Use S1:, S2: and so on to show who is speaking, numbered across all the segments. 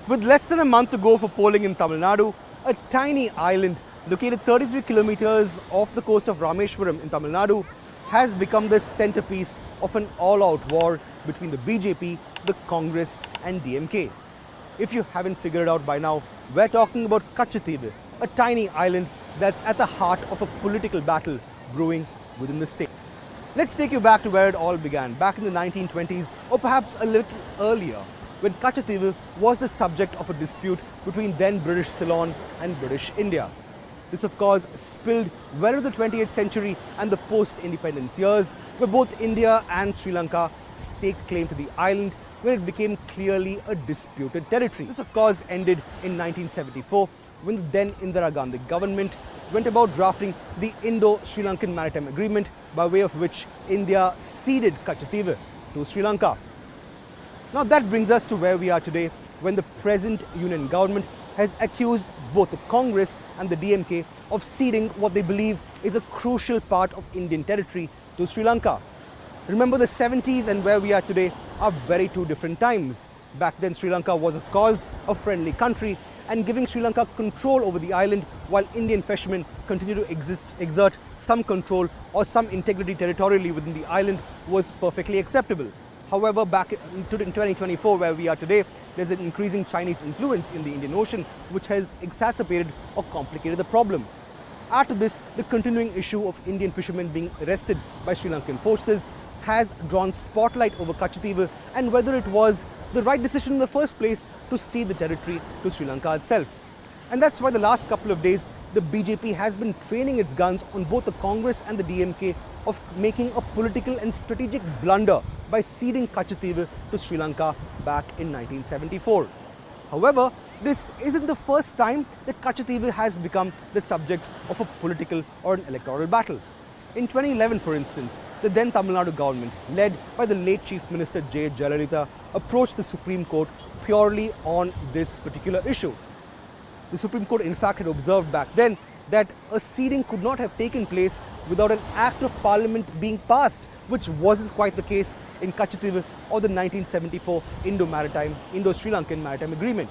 S1: With less than a month to go for polling in Tamil Nadu, a tiny island located 33 kilometers off the coast of Rameshwaram in Tamil Nadu has become the centerpiece of an all-out war between the BJP, the Congress and DMK. If you haven't figured it out by now, we're talking about Katchatheevu, a tiny island that's at the heart of a political battle brewing within the state. Let's take you back to where it all began, back in the 1920s or perhaps a little earlier, when Katchatheevu was the subject of a dispute between then British Ceylon and British India. This of course spilled well into the 20th century and the post-independence years, where both India and Sri Lanka staked claim to the island, where it became clearly a disputed territory. This of course ended in 1974, when the then Indira Gandhi government went about drafting the Indo-Sri Lankan Maritime Agreement, by way of which India ceded Katchatheevu to Sri Lanka. Now that brings us to where we are today, when the present union government has accused both the Congress and the DMK of ceding what they believe is a crucial part of Indian territory to Sri Lanka. Remember, the 70s and where we are today are very two different times. Back then Sri Lanka was of course a friendly country, and giving Sri Lanka control over the island while Indian fishermen continue to exert some control or some integrity territorially within the island was perfectly acceptable. However, back in 2024, where we are today, there's an increasing Chinese influence in the Indian Ocean, which has exacerbated or complicated the problem. Add to this the continuing issue of Indian fishermen being arrested by Sri Lankan forces has drawn spotlight over Katchatheevu and whether it was the right decision in the first place to cede the territory to Sri Lanka itself. And that's why the last couple of days, the BJP has been training its guns on both the Congress and the DMK of making a political and strategic blunder by ceding Katchatheevu to Sri Lanka back in 1974. However, this isn't the first time that Katchatheevu has become the subject of a political or an electoral battle. In 2011, for instance, the then Tamil Nadu government, led by the late Chief Minister S Jaishankar, approached the Supreme Court purely on this particular issue. The Supreme Court in fact had observed back then that a ceding could not have taken place without an Act of Parliament being passed, which wasn't quite the case in Katchatheevu or the 1974 Indo-Sri Lankan Maritime Agreement.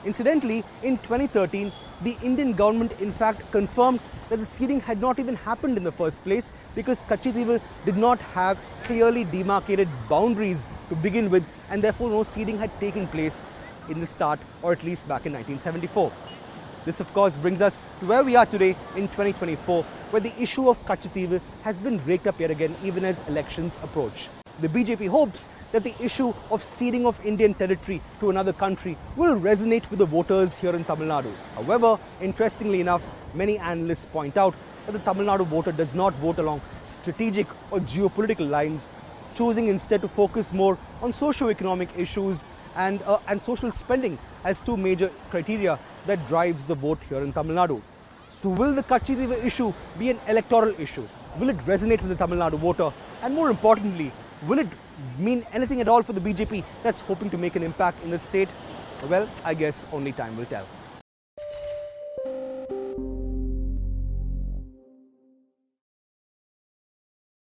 S1: Incidentally, in 2013, the Indian government in fact confirmed that the ceding had not even happened in the first place because Katchatheevu did not have clearly demarcated boundaries to begin with, and therefore no ceding had taken place in the start, or at least back in 1974. This of course brings us to where we are today in 2024, where the issue of Katchatheevu has been raked up yet again even as elections approach. The BJP hopes that the issue of ceding of Indian territory to another country will resonate with the voters here in Tamil Nadu. However, interestingly enough, many analysts point out that the Tamil Nadu voter does not vote along strategic or geopolitical lines, choosing instead to focus more on socio-economic issues and social spending as two major criteria that drives the vote here in Tamil Nadu. So will the Katchatheevu issue be an electoral issue? Will it resonate with the Tamil Nadu voter? And more importantly, will it mean anything at all for the BJP that's hoping to make an impact in the state? Well, I guess only time will tell.